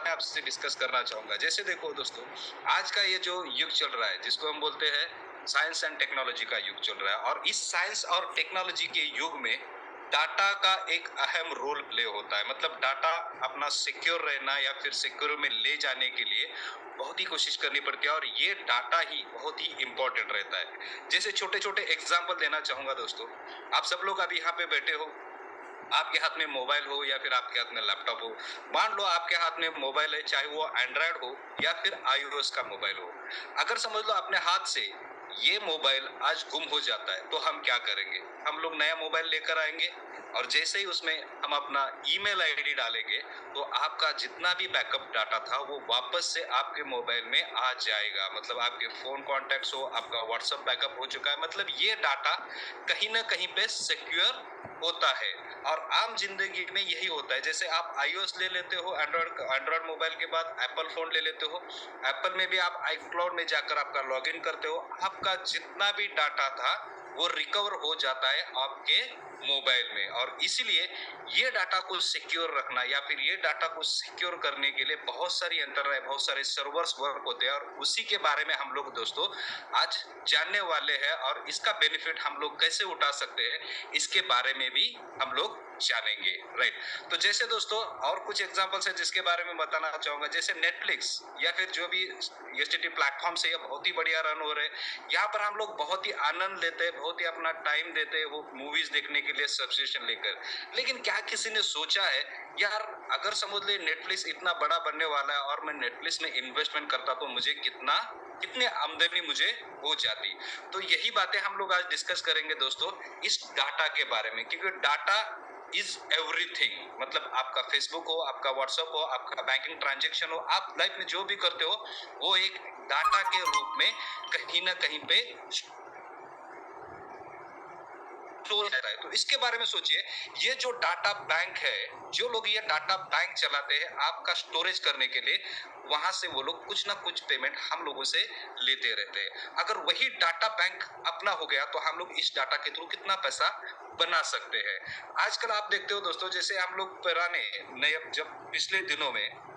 मैं आपसे डिस्कस करना चाहूँगा। जैसे देखो दोस्तों, आज का ये जो युग चल रहा है, जिसको हम बोलते हैं साइंस एंड टेक्नोलॉजी का युग चल रहा है, और इस साइंस और टेक्नोलॉजी के युग में डाटा का एक अहम रोल प्ले होता है। मतलब डाटा अपना सिक्योर रहना या फिर सिक्योर में ले जाने के लिए बहुत ही कोशिश करनी पड़ती है, और ये डाटा ही बहुत ही इम्पोर्टेंट रहता है। जैसे छोटे-छोटे एग्ज़ाम्पल देना चाहूँगा दोस्तों, आप सब लोग अभी यहाँ पे बैठे हो, आपके हाथ में मोबाइल हो या फिर आपके हाथ में लैपटॉप हो। मान लो आपके हाथ में मोबाइल है, चाहे वो एंड्रॉयड हो या फिर आईओएस का मोबाइल हो। अगर समझ लो अपने हाथ से ये मोबाइल आज गुम हो जाता है, तो हम क्या करेंगे? हम लोग नया मोबाइल लेकर आएंगे, और जैसे ही उसमें हम अपना ईमेल आईडी डालेंगे, तो आपका जितना भी बैकअप डाटा था वो वापस से आपके मोबाइल में आ जाएगा। मतलब आपके फोन कॉन्टैक्ट्स हो, आपका व्हाट्सएप बैकअप हो चुका है। मतलब ये डाटा कहीं ना कहीं पे सिक्योर होता है। और आम जिंदगी में यही होता है। जैसे आप आईओएस ले लेते हो, एंड्रॉयड एंड्रॉयड मोबाइल के बाद एप्पल फोन ले लेते हो। एप्पल में भी आप आईक्लाउड में जाकर आपका लॉगिन करते हो, आपका जितना भी डाटा था वो रिकवर हो जाता है आपके मोबाइल में। और इसीलिए ये डाटा को सिक्योर रखना या फिर ये डाटा को सिक्योर करने के लिए बहुत सारी अंतराल, बहुत सारे सर्वर्स वर्क होते हैं, और उसी के बारे में हम लोग दोस्तों आज जानने वाले हैं। और इसका बेनिफिट हम लोग कैसे उठा सकते हैं, इसके बारे में भी हम लोग जानेंगे। राइट। तो जैसे दोस्तों और कुछ एग्जांपल्स है जिसके बारे में बताना चाहूंगा। जैसे नेटफ्लिक्स या फिर जो भी ओटीटी प्लेटफॉर्म से ये बहुत ही बढ़िया रन हो रहे हैं। यहाँ पर हम लोग बहुत ही आनंद लेते हैं, बहुत ही अपना टाइम देते हैं वो मूवीज देखने के लिए सब्सक्रिप्शन लेकर। लेकिन क्या किसी ने सोचा है यार, अगर समझ ले नेटफ्लिक्स इतना बड़ा बनने वाला है और मैं नेटफ्लिक्स में इन्वेस्टमेंट करता तो मुझे कितने आमदनी मुझे हो जाती। तो यही बातें हम लोग आज डिस्कस करेंगे दोस्तों, इस डाटा के बारे में। क्योंकि डाटा इज एवरीथिंग। मतलब आपका फेसबुक हो, आपका व्हाट्सएप हो, आपका बैंकिंग ट्रांजेक्शन हो, आप लाइफ में जो भी करते हो वो एक डाटा के रूप में कहीं ना कहीं पे स्टोर रहता है। तो इसके बारे में सोचिए, ये जो डाटा बैंक है, जो लोग ये डाटा बैंक चलाते हैं आपका स्टोरेज करने के लिए, वहां से वो लोग कुछ ना कुछ पेमेंट हम लोगों से लेते रहते हैं। अगर वही डाटा बैंक अपना हो गया तो हम लोग इस डाटा के थ्रू कितना पैसा बना सकते हैं। आजकल आप देखते हो दोस्तों, जैसे हम लोग पुराने नए जब पिछले दिनों में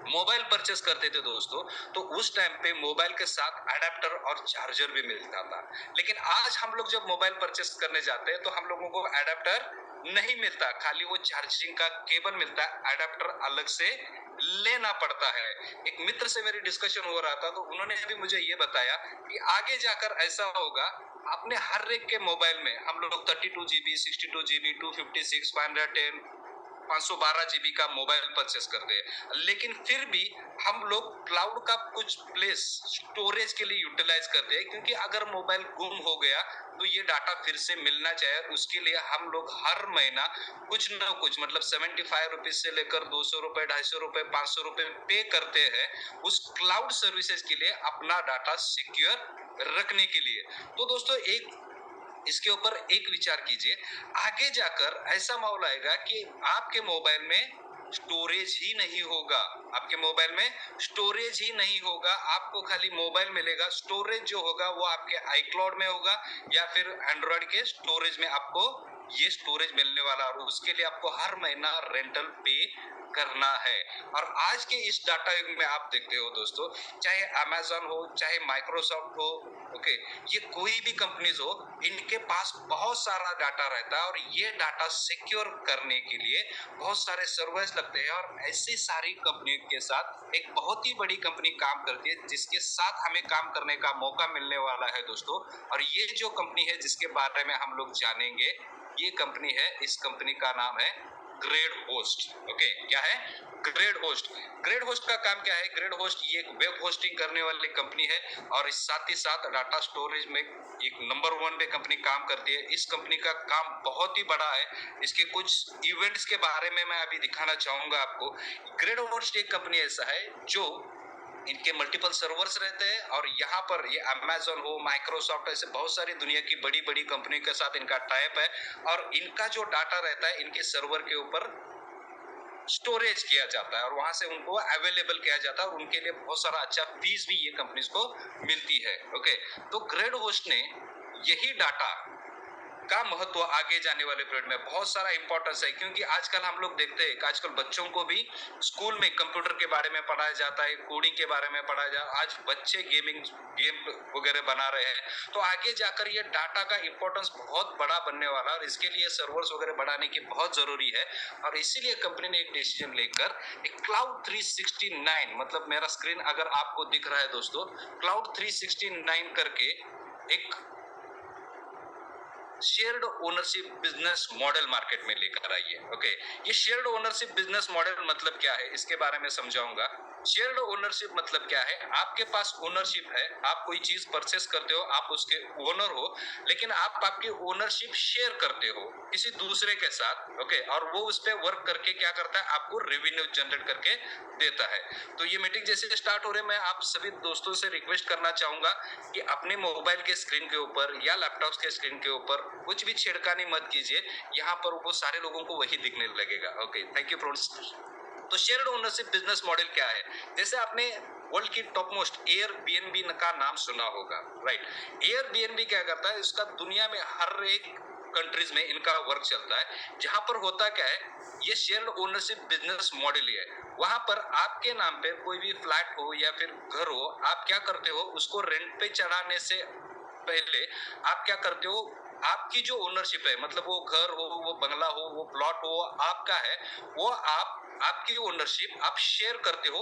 मोबाइल परचेस करते थे दोस्तों, तो उस टाइम पे मोबाइल के साथ अडेप्टर और चार्जर भी मिलता था। लेकिन आज हम लोग जब मोबाइल परचेस करने जाते हैं तो हम लोगों को अडेप्टर नहीं मिलता, खाली वो चार्जिंग का केबल मिलता है, अडेप्टर अलग से लेना पड़ता है। एक मित्र से मेरी डिस्कशन हो रहा था, तो उन्होंने भी मुझे ये बताया कि आगे जाकर ऐसा होगा, अपने हर एक के मोबाइल में हम लोग 32 GB, 62 GB, 256, 510, 512 GB का मोबाइल परचेस करते हैं। लेकिन फिर भी हम लोग क्लाउड का कुछ प्लेस स्टोरेज के लिए यूटिलाइज करते हैं, क्योंकि अगर मोबाइल गुम हो गया तो ये डाटा फिर से मिलना चाहिए। उसके लिए हम लोग हर महीना कुछ ना कुछ, मतलब 75 रुपीज से लेकर 200 रुपए, 250 रुपए, 500 रुपए पे करते हैं उस क्लाउड सर्विसेज के लिए, अपना डाटा सिक्योर रखने के लिए। तो दोस्तों एक इसके ऊपर एक विचार कीजिए, आगे जाकर ऐसा माहौल आएगा कि आपके मोबाइल में स्टोरेज ही नहीं होगा। आपके मोबाइल में स्टोरेज ही नहीं होगा, आपको खाली मोबाइल मिलेगा। स्टोरेज जो होगा वो आपके आईक्लाउड में होगा या फिर एंड्रॉइड के स्टोरेज में आपको ये स्टोरेज मिलने वाला, और उसके लिए आपको हर महीना रेंटल पे करना है। और आज के इस डाटा युग में आप देखते हो दोस्तों, चाहे अमेजन हो, चाहे माइक्रोसॉफ्ट हो, ओके, ये कोई भी कंपनीज हो, इनके पास बहुत सारा डाटा रहता है, और ये डाटा सिक्योर करने के लिए बहुत सारे सर्वर्स लगते हैं। और ऐसी सारी कंपनी के साथ एक बहुत ही बड़ी कंपनी काम करती है, जिसके साथ हमें काम करने का मौका मिलने वाला है दोस्तों। और ये जो कंपनी है जिसके बारे में हम लोग जानेंगे, ये कंपनी है, इस कंपनी का नाम है ग्रेड होस्ट। ओके, क्या है? Grade host. ग्रेड होस्ट का काम क्या है? ग्रेड होस्ट ये एक वेब होस्टिंग करने वाली कंपनी है, और इस साथ ही साथ डाटा स्टोरेज में एक नंबर 1 पे कंपनी काम करती है। इस कंपनी का काम बहुत ही बड़ा है। इसके कुछ इवेंट्स के बारे में मैं अभी दिखाना चाहूंगा आपको। ग्रेड होस्ट एक कंपनी ऐसा है जो, इनके मल्टीपल सर्वर्स रहते हैं, और यहाँ पर ये अमेजन हो, माइक्रोसॉफ्ट, ऐसे बहुत सारी दुनिया की बड़ी बड़ी कंपनी के साथ इनका टाइप है। और इनका जो डाटा रहता है इनके सर्वर के ऊपर स्टोरेज किया जाता है, और वहां से उनको अवेलेबल किया जाता है, और उनके लिए बहुत सारा अच्छा फीस भी ये कंपनीज को मिलती है। ओके, तो ग्रेड होस्ट ने यही डाटा का महत्व आगे जाने वाले पीरियड में बहुत सारा इंपॉर्टेंस है, क्योंकि आजकल हम लोग देखते हैं कि आजकल बच्चों को भी स्कूल में कंप्यूटर के बारे में पढ़ाया जाता है, कोडिंग के बारे में पढ़ाया जाता है। आज बच्चे गेम वगैरह बना रहे हैं, तो आगे जाकर ये डाटा का इंपॉर्टेंस बहुत बड़ा बनने वाला है और इसके लिए सर्वर्स वगैरह बढ़ाने की बहुत जरूरी है। और इसीलिए कंपनी ने एक डिसीजन लेकर एक क्लाउड 369, मतलब मेरा स्क्रीन अगर आपको दिख रहा है दोस्तों, क्लाउड 369 करके एक shared ownership business model market में लेकर आई है। ओके, ये शेयर्ड ओनरशिप बिजनेस मॉडल मतलब क्या है, इसके बारे में समझाऊंगा। शेयर्ड ओनरशिप मतलब क्या है, आपके पास ओनरशिप है, आप कोई चीज परचेस करते हो, आप उसके ओनर हो, लेकिन आप आपकी ओनरशिप शेयर करते हो किसी दूसरे के साथ। ओके, और वो उस पर वर्क करके क्या करता है, आपको रेवेन्यू जनरेट करके देता है। तो ये मीटिंग जैसे स्टार्ट हो रहे हैं, मैं आप सभी दोस्तों से रिक्वेस्ट करना चाहूंगा कि अपने मोबाइल के स्क्रीन के ऊपर या लैपटॉप के स्क्रीन के ऊपर कुछ भी छेड़खानी मत कीजिए, यहाँ पर वो सारे लोगों को वही दिखने लगेगा। Okay, thank you friends. तो शेयर्ड ओनरशिप बिजनेस मॉडल क्या है, जैसे आपने वर्ल्ड की टॉप मोस्ट एयरबीएनबी का नाम सुना होगा, राइट। एयरबीएनबी क्या करता है, इसका दुनिया में हर एक कंट्रीज में इनका वर्क चलता है। जहां पर होता क्या है, ये शेयर्ड ओनरशिप बिजनेस मॉडल ही है। वहां पर आपके नाम पे कोई भी फ्लैट हो या फिर घर हो, आप क्या करते हो, उसको रेंट पे चढ़ाने से पहले आप क्या करते हो, आपकी जो ओनरशिप है, मतलब वो घर हो, वो बंगला हो, वो प्लॉट हो, आपका है, वो आपकी ओनरशिप आप शेयर करते हो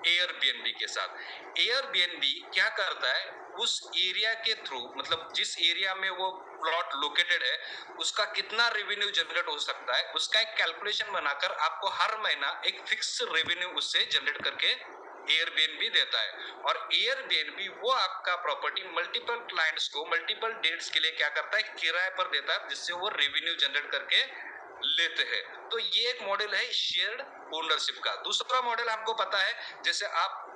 एयरबीएनबी के साथ। एयरबीएनबी क्या करता है, उस एरिया के थ्रू, मतलब जिस एरिया में वो प्लॉट लोकेटेड है, उसका कितना रेवेन्यू जनरेट हो सकता है, उसका एक कैलकुलेशन बनाकर आपको हर महीना एक फिक्स रेवेन्यू उससे जनरेट करके एयरबीएनबी देता है। और एयरबीएनबी वो आपका प्रॉपर्टी मल्टीपल क्लाइंट्स को मल्टीपल डेट्स के लिए क्या करता है, किराए पर देता है, जिससे वो रेवेन्यू जनरेट करके लेते हैं। तो ये एक मॉडल है शेयर्ड ओनरशिप का। दूसरा मॉडल आपको पता है, जैसे आप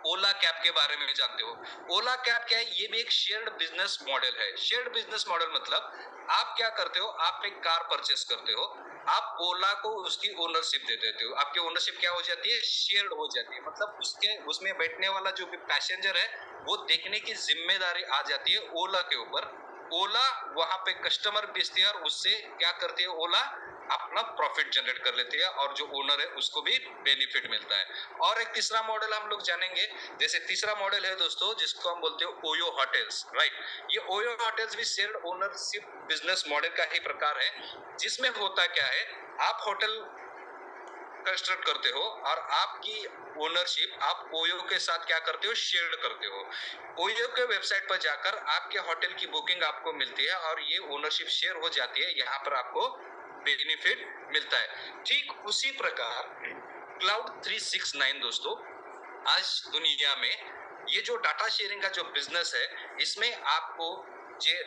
ओला कैब के बारे में जानते हो। ओला कैब क्या है, ये भी एक शेयर्ड बिजनेस मॉडल है। शेयर्ड बिजनेस मॉडल मतलब आप क्या करते हो, आप एक कार परचेस करते हो, आप ओला को उसकी ओनरशिप दे देते हो, आपकी ओनरशिप क्या हो जाती है, शेयर्ड हो जाती है। मतलब उसके उसमें बैठने वाला जो भी पैसेंजर है, वो देखने की जिम्मेदारी आ जाती है ओला के ऊपर। ओला वहां पे कस्टमर बेचती है और उससे क्या करती है, ओला अपना प्रॉफिट जनरेट कर लेती है और जो ओनर है उसको भी बेनिफिट मिलता है। और एक तीसरा मॉडल हम लोग जानेंगे, जैसे तीसरा मॉडल है दोस्तों, जिसको हम बोलते हैं ओयो होटल्स, राइट। ये ओयो होटल्स भी शेयर्ड ओनरशिप बिजनेस मॉडल का ही प्रकार है, जिसमें होता क्या है, आप होटल कंस्ट्रक्ट करते हो और आपकी ओनरशिप आप ओयो के साथ क्या करते हो, शेयर करते हो। ओयो के वेबसाइट पर जाकर आपके होटल की बुकिंग आपको मिलती है और ये ओनरशिप शेयर हो जाती है, यहाँ पर आपको बेनिफिट मिलता है। ठीक उसी प्रकार क्लाउड 369 दोस्तों, आज दुनिया में ये जो डाटा शेयरिंग का जो बिजनेस है, इसमें आपको ये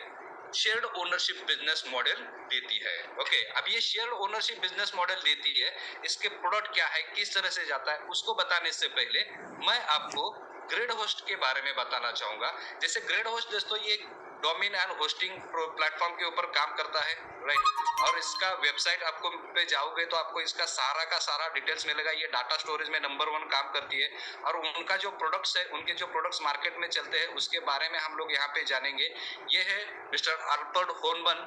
शेयर्ड ओनरशिप बिजनेस मॉडल देती है। ओके, अब ये शेयर्ड ओनरशिप बिजनेस मॉडल देती है, इसके प्रोडक्ट क्या है, किस तरह से जाता है, उसको बताने से पहले मैं आपको ग्रेड होस्ट के बारे में बताना चाहूंगा। जैसे ग्रेड होस्ट दोस्तों, ये डोमेन एंड होस्टिंग प्लेटफॉर्म के ऊपर काम करता है, राइट। और इसका वेबसाइट आपको पे जाओगे तो आपको इसका सारा का सारा डिटेल्स मिलेगा। ये डाटा स्टोरेज में नंबर 1 काम करती है और उनका जो प्रोडक्ट्स है, उनके जो प्रोडक्ट्स मार्केट में चलते हैं, उसके बारे में हम लोग यहाँ पे जानेंगे। ये है mister Albert Honman,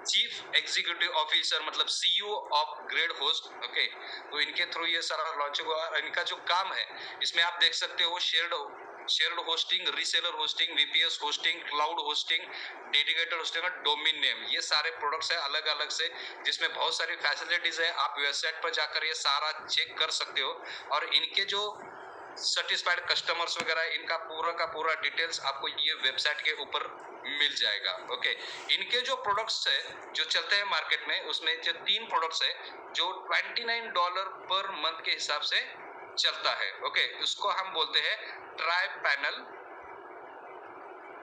chief executive officer, मतलब CEO of grade host. Okay, तो इनके थ्रू ये सारा लॉन्च हुआ। इनका जो काम है, इसमें आप देख सकते हो shared hosting, reseller hosting, VPS hosting, cloud hosting, dedicated hosting और डोमेन नेम, ये सारे प्रोडक्ट्स हैं अलग अलग से, जिसमें बहुत सारी फैसिलिटीज है। आप वेबसाइट पर जाकर ये सारा चेक कर सकते हो और इनके जो सेटिस्फाइड कस्टमर्स वगैरह, इनका पूरा का पूरा डिटेल्स आपको ये वेबसाइट के ऊपर मिल जाएगा। ओके, इनके जो प्रोडक्ट्स है जो चलते हैं मार्केट में, उसमें जो 3 प्रोडक्ट्स है जो $29 पर मंथ के हिसाब से चलता है। ओके, उसको हम बोलते हैं ट्राई पैनल,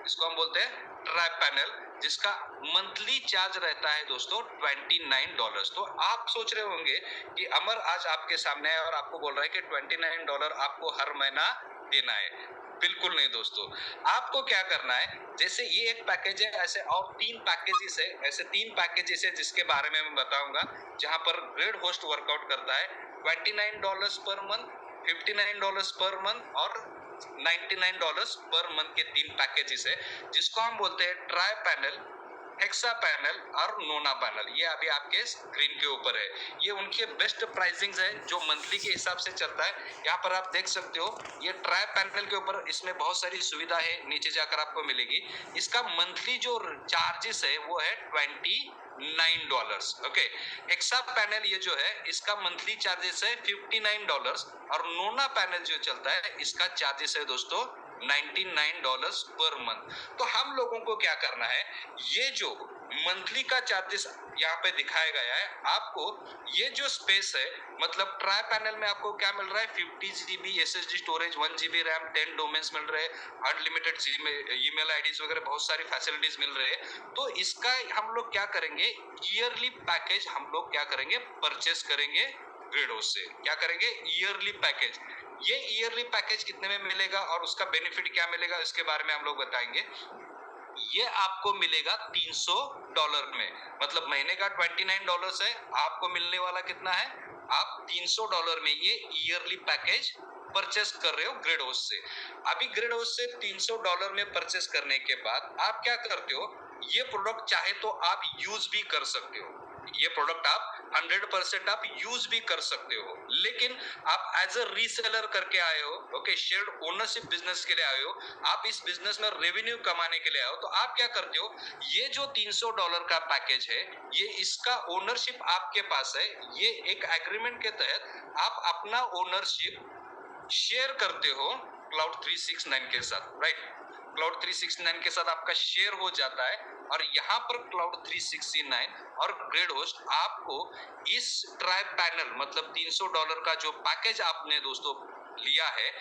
इसको हम बोलते हैं ट्राई पैनल, जिसका मंथली चार्ज रहता है दोस्तों $29। तो आप सोच रहे होंगे कि अमर आज आपके सामने है और आपको बोल रहा है कि $29 आपको हर महीना देना है। बिल्कुल नहीं दोस्तों, आपको क्या करना है, जैसे ये एक पैकेज है, ऐसे और 3 पैकेजेस है, ऐसे 3 पैकेजेस है जिसके बारे में मैं बताऊंगा, जहां पर ग्रेड होस्ट वर्कआउट करता है। $29 पर मंथ, $59 पर मंथ और $99 पर मंथ के 3 पैकेजेस है, जिसको हम बोलते हैं ट्राई पैनल, हेक्सा पैनल और नोना पैनल, ये अभी आपके स्क्रीन के ऊपर है। ये उनके बेस्ट प्राइसिंग्स है जो मंथली के हिसाब से चलता है। यहाँ पर आप देख सकते हो ये ट्राई पैनल के ऊपर इसमें बहुत सारी सुविधा है, नीचे जाकर आपको मिलेगी। इसका मंथली जो चार्जेस है वो है $29। ओके, हेक्सा पैनल ये जो है इसका मंथली चार्जेस है $59 और नोना पैनल जो चलता है इसका चार्जेस है दोस्तों $99 पर मंथ। तो हम लोगों को क्या करना है, ये जो मंथली का चार्जेस यहाँ पे दिखाया गया है आपको, ये जो स्पेस है मतलब ट्राई पैनल में आपको क्या मिल रहा है, 50 GB SSD storage, 1 GB RAM, 10 domains मिल रहे हैं, अनलिमिटेड ईमेल आईडीज वगैरह बहुत सारी फैसिलिटीज मिल रहे हैं। तो इसका हम लोग क्या करेंगे, ईयरली पैकेज हम लोग क्या करेंगे, परचेस करेंगे ग्रेडोस से। क्या करेंगे, ईयरली पैकेज। ये ईयरली पैकेज कितने में मिलेगा और उसका बेनिफिट क्या मिलेगा इसके बारे में हम लोग बताएंगे। ये आपको मिलेगा $300 में, मतलब महीने का $29 है, आपको मिलने वाला कितना है, आप $300 में ये ईयरली पैकेज परचेस कर रहे हो ग्रेड हाउस से। अभी ग्रेड हाउस से $300 में परचेस करने के बाद आप क्या करते हो, ये प्रोडक्ट चाहे तो आप यूज भी कर सकते हो, ये प्रोडक्ट आप 100% आप यूज भी कर सकते हो, लेकिन आप एज अ रीसेलर करके आए हो, ओके, शेयर्ड ओनरशिप बिजनेस के लिए आए हो, आप इस बिजनेस में रेवेन्यू कमाने के लिए आए हो, तो आप क्या करते हो, ये जो $300 का पैकेज है, ये इसका ओनरशिप आपके पास है, ये एक एग्रीमेंट के तहत आप अपना ओनरशिप शेयर करते हो क्लाउड 369 के साथ, राइट। क्लाउड 369 के साथ आपका शेयर हो जाता है और यहाँ पर क्लाउड 369 और ग्रेड होस्ट आपको इस ट्राई पैनल मतलब $300 का जो पैकेज आपने दोस्तों लिया है,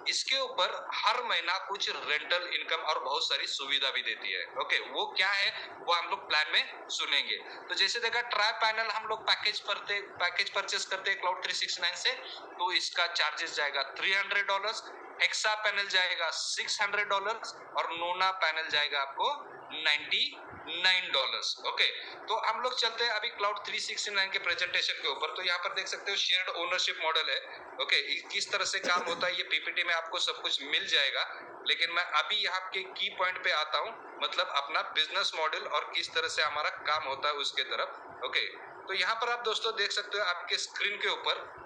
इसके ऊपर हर महीना कुछ रेंटल इनकम और बहुत सारी सुविधा भी देती है। ओके, वो क्या है वो हम लोग प्लान में सुनेंगे। तो जैसे देखा ट्राई पैनल हम लोग पैकेज परचेस करते हैं क्लाउड 369 से, तो इसका चार्जेस जाएगा $300, हेक्सा पैनल जाएगा $600 और नोना पैनल जाएगा आपको $99। ओके, तो हम लोग चलते हैं अभी क्लाउड 369 के प्रेजेंटेशन के ऊपर। तो यहाँ पर देख सकते हो शेयर्ड ओनरशिप मॉडल है। ओके, किस तरह से काम होता है ये पीपीटी में आपको सब कुछ मिल जाएगा, लेकिन मैं अभी यहाँ के की पॉइंट पे आता हूँ, मतलब अपना बिजनेस मॉडल और किस तरह से हमारा काम होता है उसके तरफ। ओके, तो यहाँ पर आप दोस्तों देख सकते हो आपके स्क्रीन के ऊपर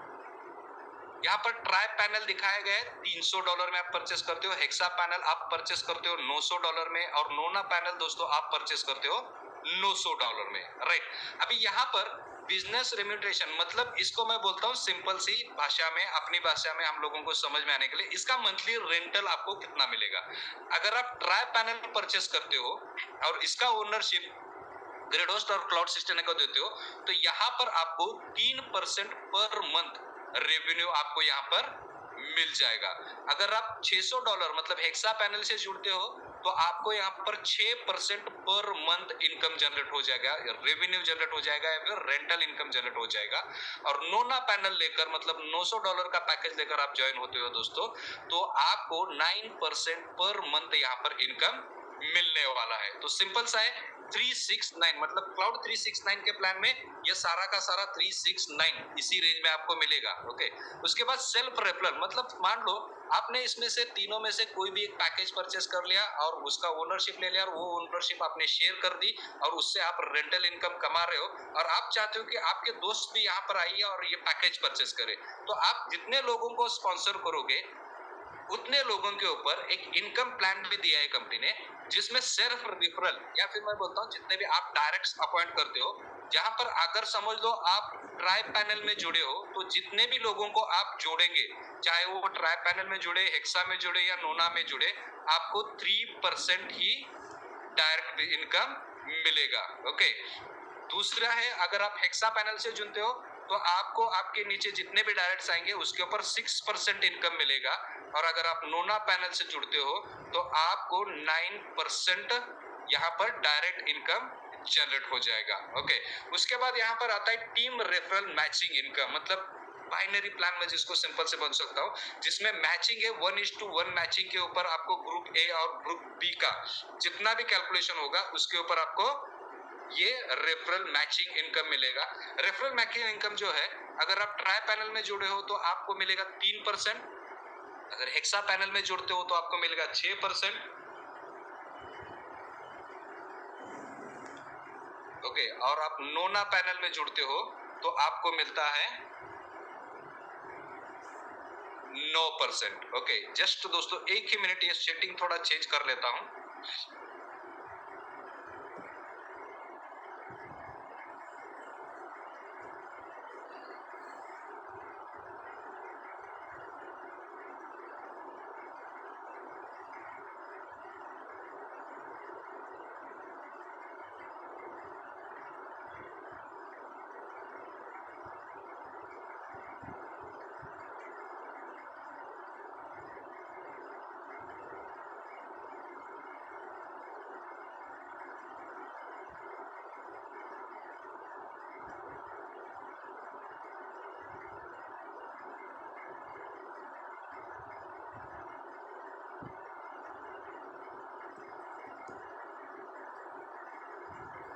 यहाँ पर ट्राई पैनल दिखाया गया है, $300 में आप परचेस करते हो, हेक्सा पैनल आप परचेस करते हो $900 में और नोना पैनल दोस्तों आप परचेस करते हो $900 में, राइट। अभी यहाँ पर बिजनेस रेम्यूनरेशन मतलब इसको मैं बोलता हूँ सिंपल सी भाषा में, अपनी भाषा में हम लोगों को समझ में आने के लिए, इसका मंथली रेंटल आपको कितना मिलेगा। अगर आप ट्राई पैनल परचेस करते हो और इसका ओनरशिप ग्रेड होस्ट और क्लाउड सिस्टम को देते हो, तो यहाँ पर आपको 3% पर मंथ रेवेन्यू आपको यहाँ पर मिल जाएगा। अगर आप $600 मतलब हेक्सा पैनल से जुड़ते हो तो आपको यहाँ पर 6% पर मंथ इनकम जनरेट हो जाएगा, रेवेन्यू जनरेट हो जाएगा या फिर रेंटल इनकम जनरेट हो जाएगा। और नोना पैनल लेकर मतलब $900 का पैकेज लेकर आप ज्वाइन होते हो दोस्तों, तो आपको 9% पर मंथ यहाँ पर इनकम मिलने वाला है। तो सिंपल सा है 369 मतलब क्लाउड 369 के प्लान में ये सारा का सारा 369 इसी रेंज में आपको मिलेगा। ओके, उसके बाद सेल्फ रेफरल मतलब मान लो आपने इसमें से तीनों में से कोई भी एक पैकेज परचेस कर लिया और उसका ओनरशिप ले लिया और वो ओनरशिप आपने शेयर कर दी और उससे आप रेंटल इनकम कमा रहे हो और आप चाहते हो कि आपके दोस्त भी यहाँ पर आइए और ये पैकेज परचेस करे, तो आप जितने लोगों को स्पॉन्सर करोगे उतने लोगों के ऊपर एक इनकम प्लान भी दिया है कंपनी ने, जिसमें सेल्फ रिफरल या फिर मैं बोलता हूँ जितने भी आप डायरेक्ट अपॉइंट करते हो, जहां पर अगर समझ लो आप ट्राई पैनल में जुड़े हो तो जितने भी लोगों को आप जोड़ेंगे, चाहे वो ट्राई पैनल में जुड़े, हेक्सा में जुड़े या नोना में जुड़े, आपको 3% ही डायरेक्ट इनकम मिलेगा। ओके, दूसरा है अगर आप हेक्सा पैनल से जुड़ते हो तो आपको आपके नीचे जितने भी डायरेक्ट्स आएंगे उसके ऊपर 6% इनकम मिलेगा और अगर आप नोना पैनल से जुड़ते हो तो आपको 9% यहाँ पर डायरेक्ट इनकम जनरेट हो जाएगा। ओके, उसके बाद यहाँ पर आता है टीम रेफरल मैचिंग इनकम, मतलब बाइनरी प्लान में जिसको सिंपल से बोल सकता हूँ, जिसमें मैचिंग है 1:1 मैचिंग के ऊपर आपको ग्रुप ए और ग्रुप बी का जितना भी कैलकुलेशन होगा उसके ऊपर आपको ये रेफरल मैचिंग इनकम मिलेगा। रेफरल मैचिंग इनकम जो है अगर आप ट्राई पैनल में जुड़े हो तो आपको मिलेगा 3%, अगर हेक्सा पैनल में जुड़ते हो तो आपको मिलेगा 6%, ओके, और आप नोना पैनल में जुड़ते हो तो आपको मिलता है 9%। ओके, जस्ट दोस्तों एक ही मिनट, ये सेटिंग थोड़ा चेंज कर लेता हूं।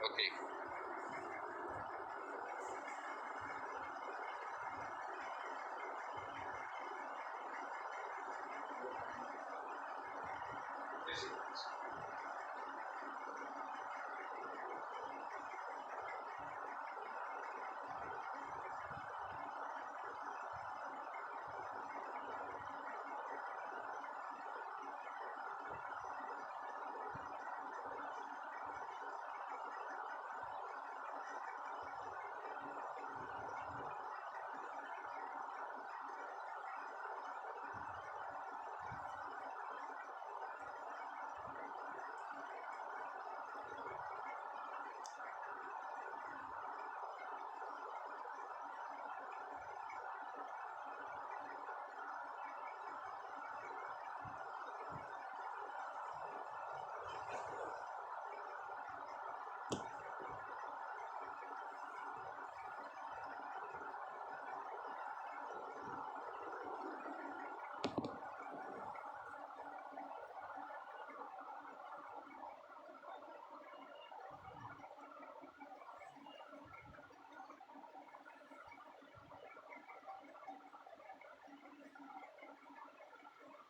ओके,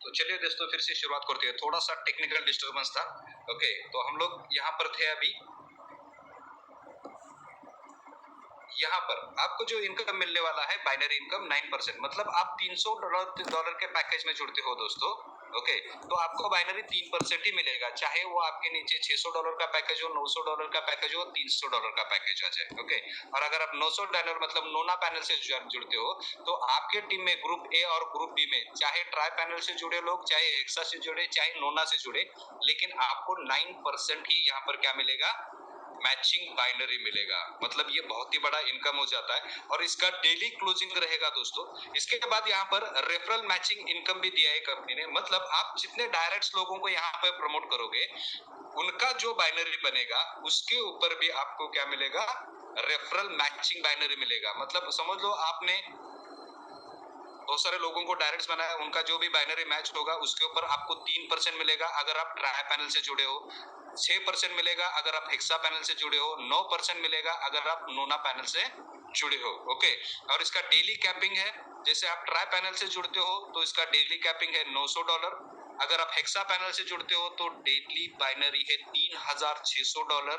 तो चलिए दोस्तों फिर से शुरुआत करते हैं। थोड़ा सा टेक्निकल डिस्टर्बेंस था। ओके, तो हम लोग यहाँ पर थे अभी। यहाँ पर आपको जो इनकम मिलने वाला है बाइनरी इनकम 9%, मतलब आप $300 के पैकेज में जुड़ते हो दोस्तों। ओके, तो आपको बाइनरी 3% ही मिलेगा, चाहे वो आपके नीचे $600 का पैकेज हो, $900 का पैकेज हो, $300 का पैकेज आ जाए। ओके, और अगर आप $900 मतलब नोना पैनल से जुड़ते हो तो आपके टीम में ग्रुप ए और ग्रुप बी में चाहे ट्राई पैनल से जुड़े लोग, चाहे हेक्सा से जुड़े, चाहे नोना से जुड़े, लेकिन आपको 9% ही यहाँ पर क्या मिलेगा, मैचिंग बाइनरी मिलेगा। मतलब ये बहुत ही बड़ा इनकम हो जाता है और इसका डेली क्लोजिंग रहेगा दोस्तों। इसके बाद यहाँ पर रेफरल मैचिंग इनकम भी दिया है कंपनी ने, मतलब आप जितने डायरेक्ट लोगों को यहाँ पर प्रमोट करोगे उनका जो बाइनरी बनेगा उसके ऊपर भी आपको क्या मिलेगा, रेफरल मैचिंग बाइनरी मिलेगा। मतलब समझ लो आपने बहुत सारे लोगों को डायरेक्ट बनाया, उनका जो भी बाइनरी मैच होगा उसके ऊपर आपको 3% मिलेगा अगर आप ट्राई पैनल से जुड़े हो, 6% मिलेगा अगर आप हेक्सा पैनल से जुड़े हो, 9% मिलेगा अगर आप नोना पैनल से जुड़े हो। ओके, और इसका डेली कैपिंग है, जैसे आप ट्राई पैनल से जुड़ते हो तो इसका डेली कैपिंग है $900, अगर आप हेक्सा पैनल से जुड़ते हो तो डेली बाइनरी है $3600,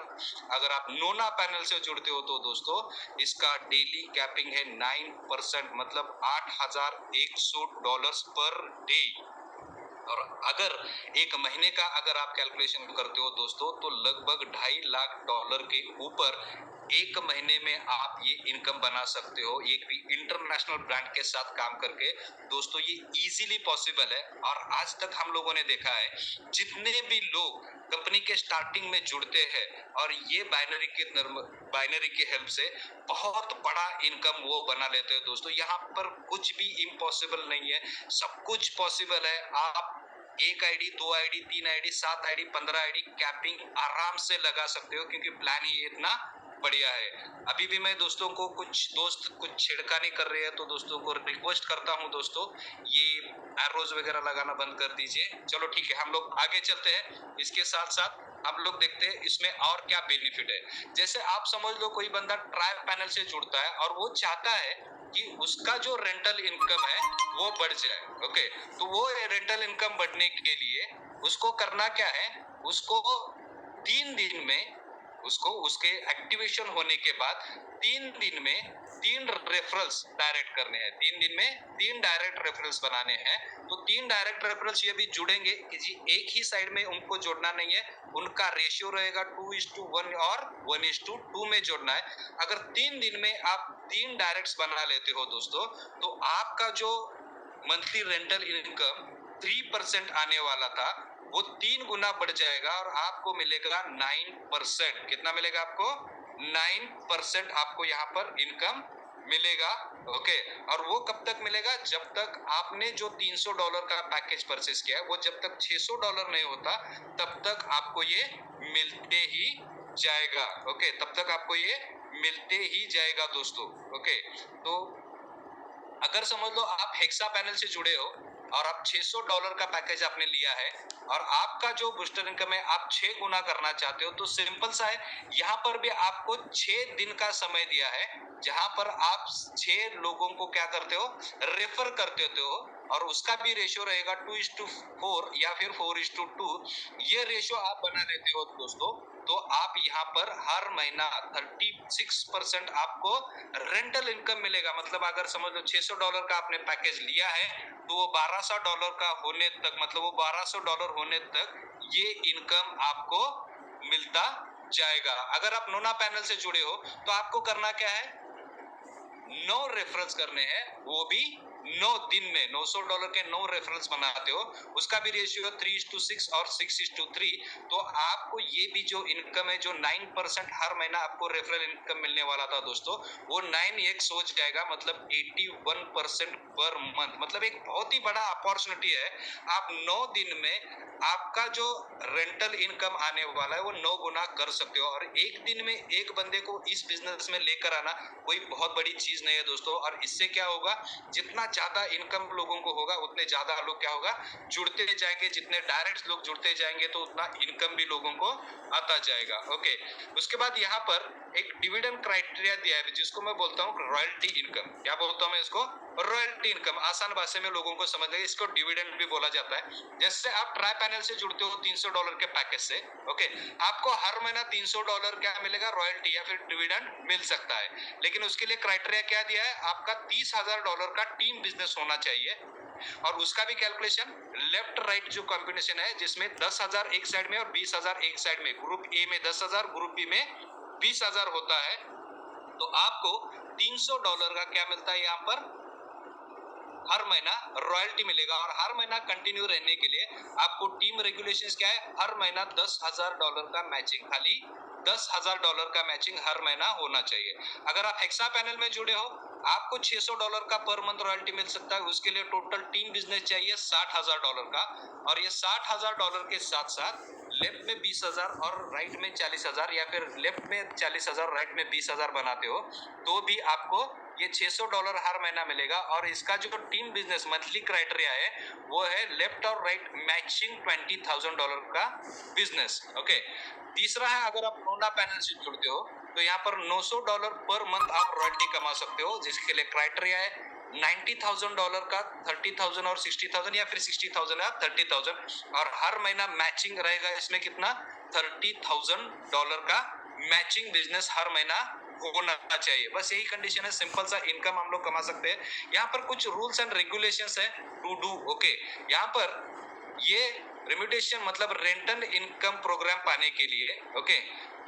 अगर आप नोना पैनल से जुड़ते हो तो दोस्तों इसका डेली कैपिंग है 9%, मतलब $8100 पर डे। और अगर एक महीने का अगर आप कैलकुलेशन करते हो दोस्तों तो लगभग $2.5 लाख के ऊपर एक महीने में आप ये इनकम बना सकते हो, एक भी इंटरनेशनल ब्रांड के साथ काम करके। दोस्तों ये इजीली पॉसिबल है और आज तक हम लोगों ने देखा है जितने भी लोग कंपनी के स्टार्टिंग में जुड़ते हैं और ये बाइनरी के हेल्प से बहुत बड़ा इनकम वो बना लेते हैं दोस्तों। यहाँ पर कुछ भी इम्पॉसिबल नहीं है, सब कुछ पॉसिबल है। आप 1 ID, 2 ID, 3 ID, 7 ID, 15 ID capping आराम से लगा सकते हो क्योंकि प्लान ही इतना बढ़िया है। अभी भी मैं दोस्तों को, कुछ दोस्त कुछ छेड़खानी कर रहे हैं तो दोस्तों को रिक्वेस्ट करता हूं दोस्तों ये एरोज वगैरह लगाना बंद कर दीजिए। चलो ठीक है, हम लोग आगे चलते हैं। इसके साथ साथ हम लोग देखते हैं इसमें और क्या बेनिफिट है। जैसे आप समझ लो कोई बंदा ट्राई पैनल से जुड़ता है और वो चाहता है कि उसका जो रेंटल इनकम है वो बढ़ जाए। ओके, तो वो रेंटल इनकम बढ़ने के लिए उसको करना क्या है, उसको 3 दिन में उसको उसके एक्टिवेशन होने के बाद 3 दिन में 3 रेफरल्स डायरेक्ट करने हैं। 3 दिन में 3 डायरेक्ट रेफरल्स बनाने हैं। तो 3 डायरेक्ट रेफरल्स ये भी जुड़ेंगे कि जी एक ही साइड में उनको जोड़ना नहीं है, उनका रेशियो रहेगा 2:1 और 1:2 में जोड़ना है। अगर 3 दिन में आप 3 डायरेक्ट्स बना लेते हो दोस्तों, तो आपका जो मंथली रेंटल इनकम 3% आने वाला था, वो 3 गुना बढ़ जाएगा और आपको मिलेगा 9%। कितना मिलेगा आपको? 9% आपको यहाँ पर इनकम मिलेगा। ओके, और वो कब तक मिलेगा? जब तक आपने जो $300 का पैकेज परचेस किया है, वो जब तक $600 नहीं होता, तब तक आपको ये मिलते ही जाएगा। ओके, तब तक आपको ये मिलते ही जाएगा दोस्तों। ओके, तो अगर समझ लो आप हेक्सा पैनल से जुड़े हो और आप $600 का पैकेज आपने लिया है और आपका जो बूस्टर इनकम है आप 6 गुना करना चाहते हो, तो सिंपल सा है, यहाँ पर भी आपको 6 दिन का समय दिया है, जहां पर आप 6 लोगों को क्या करते हो? रेफर करते हो, और उसका भी रेशियो रहेगा 2:4 या फिर 4:2। ये रेशियो आप बना लेते हो दोस्तों, तो आप यहाँ पर हर महीना 36% आपको रेंटल इनकम मिलेगा। मतलब अगर समझ लो $600 का आपने पैकेज लिया है, तो वो $1200 का होने तक, मतलब वो $1200 होने तक ये इनकम आपको मिलता जाएगा। अगर आप नोना पैनल से जुड़े हो, तो आपको करना क्या है? 9 रेफरल्स करने हैं, वो भी 9 दिन में। $900 के 9 रेफरल्स बनाते हो, उसका भी रेशियो 3:6 और 6:3। तो आपको ये भी जो इनकम है, जो 9% हर महीना आपको रेफरल इनकम मिलने वाला था दोस्तों, वो 9x हो जाएगा, मतलब 81% पर मंथ। मतलब एक बहुत ही बड़ा अपॉर्चुनिटी है। आप 9 दिन में आपका जो रेंटल इनकम आने वाला है वो 9 गुना कर सकते हो। और एक दिन में एक बंदे को इस बिजनेस में लेकर आना कोई बहुत बड़ी चीज नहीं है दोस्तों। और इससे क्या होगा? जितना ज्यादा इनकम लोगों को होगा, उतने ज्यादा लोग क्या होगा? जुड़ते जाएंगे। जितने डायरेक्ट लोग जुड़ते जाएंगे, तो उतना इनकम भी लोगों को आता जाएगा। ओके, उसके बाद यहाँ पर एक डिविडेंड क्राइटेरिया दिया है, जिसको मैं बोलता हूँ रॉयल्टी इनकम। क्या बोलता हूँ मैं इसको? Royalty income. आसान भाषा में लोगों को समझ लगे, इसको डिविडेंड भी बोला जाता है। जैसे आप ट्राई पैनल से जुड़ते हो $300 के पैकेज से, ओके, आपको हर महीना $300 क्या मिलेगा? रॉयल्टी या फिर डिविडेंड मिल सकता है। लेकिन उसके लिए क्राइटेरिया क्या दिया है? आपका $30,000 का टीम बिजनेस होना चाहिए। और उसका भी कैलकुलेशन लेफ्ट राइट जो कॉम्बिनेशन है, जिसमें 10,000 एक साइड में और 20,000 एक साइड में। ग्रुप ए में 10,000, ग्रुप बी में 20,000 होता है। तो आपको $300 का क्या मिलता है? यहाँ पर हर महीना रॉयल्टी मिलेगा। और हर महीना कंटिन्यू रहने के लिए आपको टीम रेगुलेशंस क्या है? हर महीना $10,000 का मैचिंग, खाली $10,000 का मैचिंग हर महीना होना चाहिए। अगर आप हेक्सा पैनल में जुड़े हो, आपको $600 का पर मंथ रॉयल्टी मिल सकता है। उसके लिए टोटल टीम बिजनेस चाहिए $60,000 का। और ये $60,000 के साथ साथ लेफ्ट में 20,000 और राइट में 40,000, या फिर लेफ्ट में 40,000 राइट में 20,000 बनाते हो, तो भी आपको ये $600 हर महीना मिलेगा। और इसका जो टीम बिजनेस मंथली क्राइटेरिया है, वो है लेफ्ट और राइट मैचिंग $20,000 का बिजनेस। ओके, तीसरा है, अगर आप नोना पैनल से जुड़ते हो, तो यहाँ पर $900 पर मंथ आप रॉयल्टी कमा सकते हो, जिसके लिए क्राइटेरिया है $90,000 का 30,000 और 60,000, या फिर 60,000 या 30,000। और हर महीना मैचिंग रहेगा इसमें कितना? $30,000 का मैचिंग बिजनेस हर महीना होना चाहिए। बस यही कंडीशन है, सिंपल सा इनकम हम लोग कमा सकते हैं। यहाँ पर कुछ रूल्स एंड रेगुलेशंस है टू डू। ओके, यहाँ पर ये रेम्यूटेशन मतलब रेंटल इनकम प्रोग्राम पाने के लिए, ओके,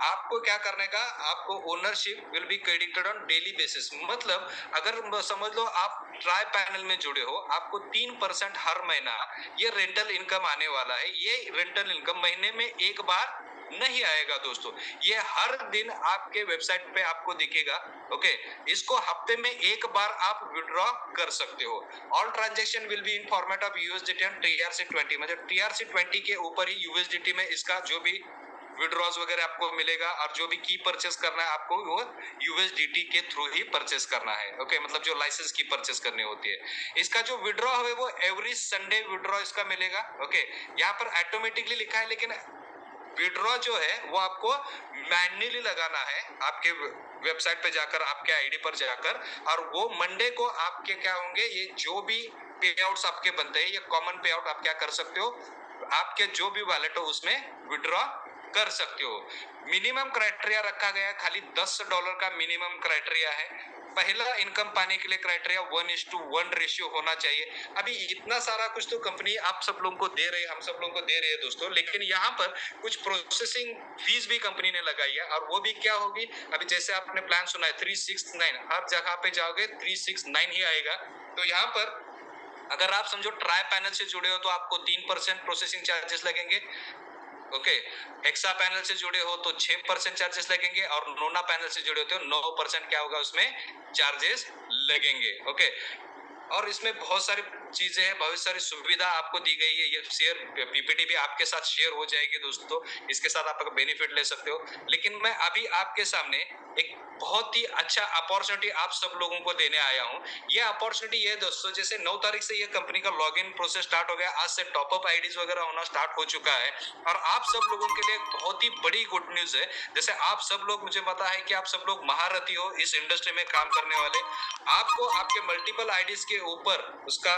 आपको क्या करने का? आपको ownership will be credited on daily basis. मतलब अगर समझ लो आप ट्राई पैनल में जुड़े हो, आपको 3% हर महीना ये रेंटल इनकम आने वाला है। ये रेंटल इनकम महीने में एक बार नहीं आएगा दोस्तों, ये हर दिन आपके वेबसाइट पे आपको दिखेगा। ओके, इसको हफ्ते में एक बार आप विड्रॉ कर सकते हो। All transaction will be in format of USDT and TRC20। मतलब TRC20 के ऊपर ही यूएसडीटी में इसका जो भी विड्रॉज वगैरह आपको मिलेगा। और जो भी की परचेस करना है आपको, वो यूएसडीटी के थ्रू ही परचेस करना है। ओके, मतलब जो लाइसेंस की परचेस करनी होती है। इसका जो विड्रॉ है वो एवरी संडे विड्रॉ इसका मिलेगा। ओके, यहाँ पर ऑटोमेटिकली लिखा है, लेकिन विड्रॉ जो है वो आपको मैन्युअली लगाना है, आपके वेबसाइट पे जाकर, आपके आईडी पर जाकर। और वो मंडे को आपके क्या होंगे? ये जो भी पे आउट्स आपके बनते हैं, ये कॉमन पे आउट आप क्या कर सकते हो? आपके जो भी वॉलेट हो उसमें विड्रॉ कर सकते हो। मिनिमम क्राइटेरिया रखा गया है, खाली $10 का मिनिमम क्राइटेरिया है। पहला इनकम पाने के लिए क्राइटेरिया 1:1 रेशियो होना चाहिए। अभी इतना सारा कुछ तो कंपनी आप सब लोगों को दे रही है, हम सब लोगों को दे रही है दोस्तों, लेकिन यहाँ पर कुछ प्रोसेसिंग फीस भी कंपनी ने लगाई है, और वो भी क्या होगी, अभी जैसे आपने प्लान सुना है 369, हर जगह पे जाओगे 369 ही आएगा। तो यहाँ पर अगर आप समझो ट्राई पैनल से जुड़े हो तो आपको 3% प्रोसेसिंग चार्जेस लगेंगे। ओके, हेक्सा पैनल से जुड़े हो तो 6% चार्जेस लगेंगे, और नोना पैनल से जुड़े होते हो 9% क्या होगा उसमें चार्जेस लगेंगे। ओके, और इसमें बहुत सारी चीजें हैं, बहुत सारी सुविधा आपको दी गई है। ये शेयर पीपीटी भी आपके साथ शेयर हो जाएगी दोस्तों, इसके साथ आप बेनिफिट ले सकते हो। लेकिन मैं अभी आपके सामने एक बहुत ही अच्छा अपॉर्चुनिटी आप सब लोगों को देने आया हूँ। ये अपॉर्चुनिटी ये दोस्तों, जैसे 9 तारीख से ये कंपनी का लॉगिन प्रोसेस स्टार्ट हो गया, आज से टॉपअप आईडीज वगैरह होना स्टार्ट हो चुका है, और आप सब लोगों के लिए एक बहुत ही बड़ी गुड न्यूज है। जैसे आप सब लोग, मुझे पता है कि आप सब लोग महारथी हो इस इंडस्ट्री में काम करने वाले, आपको आपके मल्टीपल आईडीज के ऊपर उसका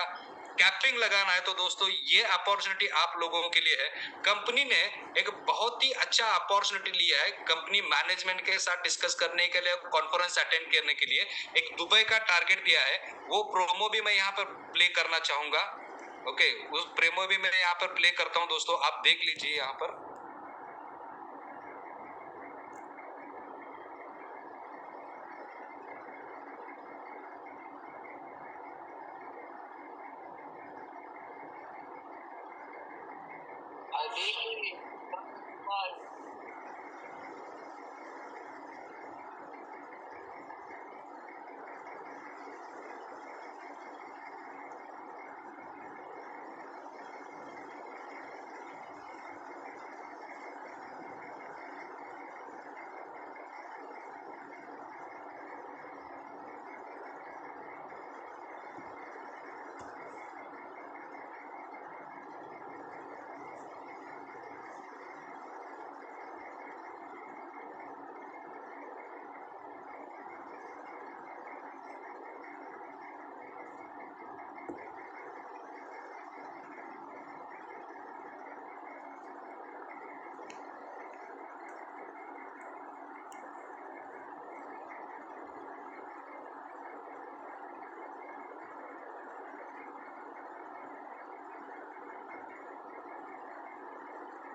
कैपिंग लगाना है, तो दोस्तों ये अपॉर्चुनिटी आप लोगों के लिए है। कंपनी ने एक बहुत ही अच्छा अपॉर्चुनिटी लिया है, कंपनी मैनेजमेंट के साथ डिस्कस करने के लिए, कॉन्फ्रेंस अटेंड करने के लिए एक दुबई का टारगेट दिया है। वो प्रोमो भी मैं यहाँ पर प्ले करना चाहूंगा। ओके, उस प्रोमो भी मैं यहाँ पर प्ले करता हूँ दोस्तों, आप देख लीजिए यहाँ पर।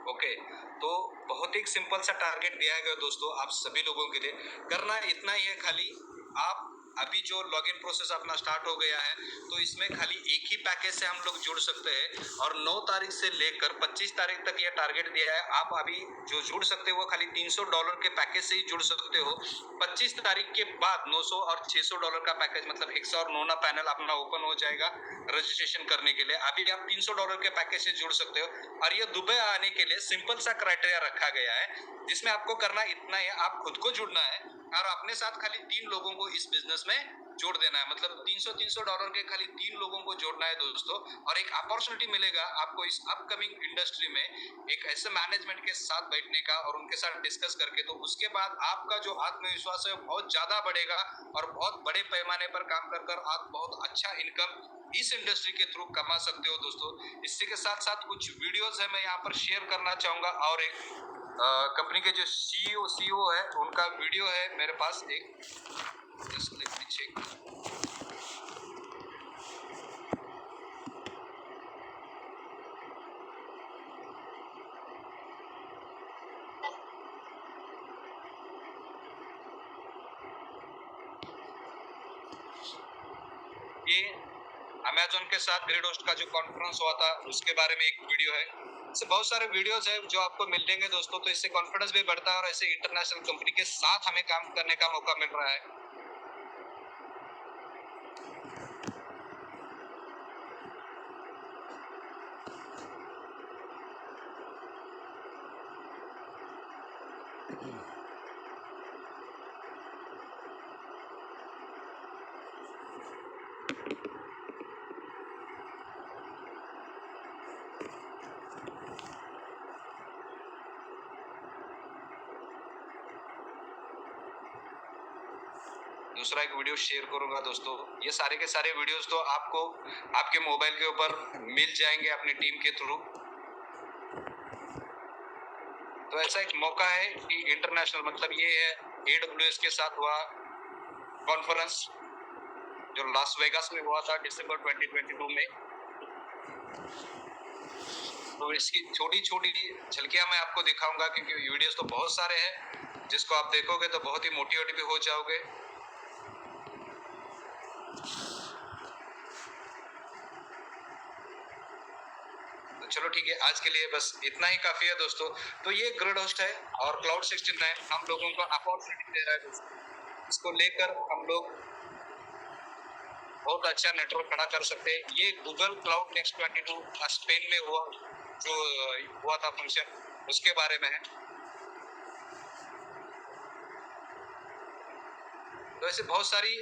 ओके, तो बहुत ही सिंपल सा टारगेट दिया गया दोस्तों आप सभी लोगों के लिए। करना इतना ही है, खाली आप अभी जो लॉगिन प्रोसेस अपना स्टार्ट हो गया है, तो इसमें खाली एक ही पैकेज से हम लोग जुड़ सकते हैं, और 9 तारीख से लेकर 25 तारीख तक ये टारगेट दिया है। आप अभी जो जुड़ सकते हो वो खाली $300 के पैकेज से ही जुड़ सकते हो। 25 तारीख के बाद 900 और $600 का पैकेज, मतलब हेक्सा और नोना पैनल अपना ओपन हो जाएगा रजिस्ट्रेशन करने के लिए। अभी आप $300 के पैकेज से जुड़ सकते हो, और ये दुबई आने के लिए सिंपल सा क्राइटेरिया रखा गया है, जिसमें आपको करना इतना है, आप खुद को जुड़ना है और अपने साथ खाली 3 लोगों को इस बिजनेस में जोड़ देना है। मतलब $300 के खाली 3 लोगों को जोड़ना है दोस्तों, और एक अपॉर्चुनिटी मिलेगा आपको इस अपकमिंग इंडस्ट्री में एक ऐसे मैनेजमेंट के साथ बैठने का और उनके साथ डिस्कस करके। तो उसके बाद आपका जो आत्मविश्वास है बहुत ज्यादा बढ़ेगा, और बहुत बड़े पैमाने पर काम कर कर आप बहुत अच्छा इनकम इस इंडस्ट्री के थ्रू कमा सकते हो दोस्तों। इसी के साथ साथ कुछ वीडियोस है मैं यहाँ पर शेयर करना चाहूंगा, और एक कंपनी के जो सीईओ है उनका वीडियो है मेरे पास एक, जस्ट लेट मी चेक। ये अमेजोन के साथ ग्रिड होस्ट का जो कॉन्फ्रेंस हुआ था उसके बारे में एक वीडियो है। ऐसे बहुत सारे वीडियोस है जो आपको मिलेंगे दोस्तों, तो इससे कॉन्फिडेंस भी बढ़ता है और ऐसे इंटरनेशनल कंपनी के साथ हमें काम करने का मौका मिल रहा है। दूसरा एक वीडियो शेयर करूंगा दोस्तों। ये सारे के सारे वीडियोस तो आपको आपके मोबाइल के ऊपर मिल जाएंगे अपनी टीम के थ्रू। तो ऐसा एक मौका है कि इंटरनेशनल मतलब ये है AWS के साथ हुआ कॉन्फ्रेंस जो लास वेगास में हुआ था दिसंबर 2022 में। तो इसकी छोटी छोटी झलकियां मैं आपको दिखाऊंगा क्योंकि वीडियोस तो बहुत सारे हैं, जिसको आप देखोगे तो बहुत ही मोटिवेट भी हो जाओगे। तो चलो ठीक है, आज के लिए बस इतना ही काफी है दोस्तों। तो ये ग्रिड होस्ट है और Cloud69 हम लोगों को अपॉर्चुनिटी दे रहा है दोस्तों। इसको लेकर हम लोग बहुत अच्छा नेटवर्क खड़ा कर सकते हैं। ये गूगल क्लाउड नेक्स्ट 22 स्पेन में हुआ जो हुआ था फंक्शन, उसके बारे में है। तो ऐसे बहुत सारी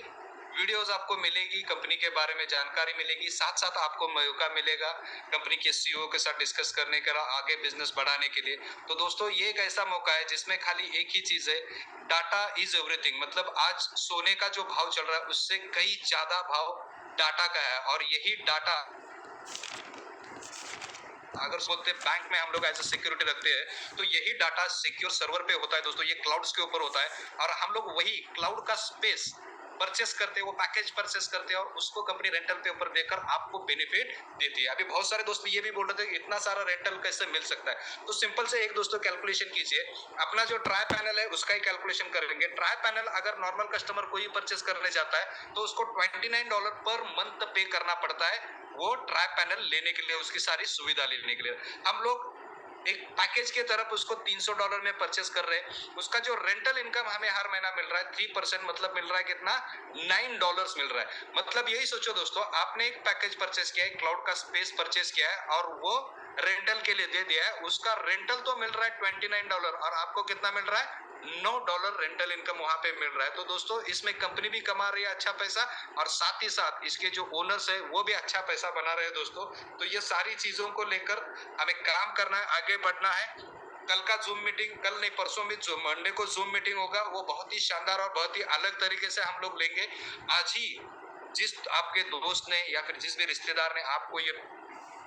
वीडियोस आपको मिलेगी, कंपनी के बारे में जानकारी मिलेगी, साथ साथ आपको मौका मिलेगा कंपनी के CEO के साथ डिस्कस करने का, आगे बिजनेस बढ़ाने के लिए। तो दोस्तों ये एक ऐसा मौका है जिसमें खाली एक ही चीज है, डाटा इज एवरीथिंग। मतलब आज सोने का जो भाव चल रहा है उससे कई ज्यादा भाव डाटा का है, और यही डाटा अगर बोलते हैं बैंक में हम लोग एज ए सिक्योरिटी रखते हैं, तो यही डाटा सिक्योर सर्वर पे होता है दोस्तों, ये क्लाउड्स के ऊपर होता है, और हम लोग वही क्लाउड का स्पेस परचेस करते हैं, वो पैकेज परचेस करते हैं और उसको कंपनी रेंटल पे ऊपर देकर आपको बेनिफिट देती है। अभी बहुत सारे दोस्त ये भी बोल रहे थे कि इतना सारा रेंटल कैसे मिल सकता है। तो सिंपल से एक दोस्तों कैलकुलेशन कीजिए, अपना जो ट्राई पैनल है उसका ही कैलकुलेशन करेंगे। ट्राई पैनल अगर नॉर्मल कस्टमर कोई परचेस करने जाता है तो उसको $29 पर मंथ पे करना पड़ता है, वो ट्राई पैनल लेने के लिए, उसकी सारी सुविधा लेने के लिए। हम लोग एक पैकेज के तरफ उसको $300 में परचेस कर रहे हैं, उसका जो रेंटल इनकम हमें हर महीना मिल रहा है 3%, मतलब मिल रहा है कितना, $9 मिल रहा है। मतलब यही सोचो दोस्तों, आपने एक पैकेज परचेस किया है, क्लाउड का स्पेस परचेस किया है और वो रेंटल के लिए दे दिया है, उसका रेंटल तो मिल रहा है $29 और आपको कितना मिल रहा है, $9 रेंटल इनकम वहां पे मिल रहा है। तो दोस्तों इसमें कंपनी भी कमा रही है अच्छा पैसा, और साथ ही साथ इसके जो ओनर्स है वो भी अच्छा पैसा बना रहे हैं दोस्तों। तो ये सारी चीजों को लेकर हमें काम करना है, आगे बढ़ना है। कल का जूम मीटिंग, कल नहीं परसों में, जो मंडे को जूम मीटिंग होगा वो बहुत ही शानदार और बहुत ही अलग तरीके से हम लोग लेंगे। आज ही जिस आपके दोस्त ने या फिर जिस भी रिश्तेदार ने आपको ये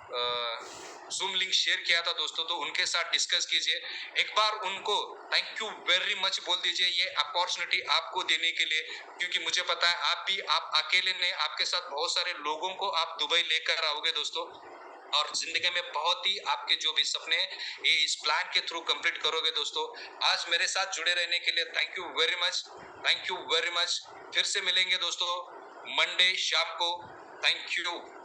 जूम लिंक शेयर किया था दोस्तों, तो उनके साथ डिस्कस कीजिए, एक बार उनको थैंक यू वेरी मच बोल दीजिए ये अपॉर्चुनिटी आपको देने के लिए, क्योंकि मुझे पता है आप अकेले नहीं, आपके साथ बहुत सारे लोगों को आप दुबई लेकर आओगे दोस्तों, और जिंदगी में बहुत ही आपके जो भी सपने ये इस प्लान के थ्रू कंप्लीट करोगे दोस्तों। आज मेरे साथ जुड़े रहने के लिए thank you very much, thank you very much. फिर से मिलेंगे दोस्तों मंडे शाम को। Thank you.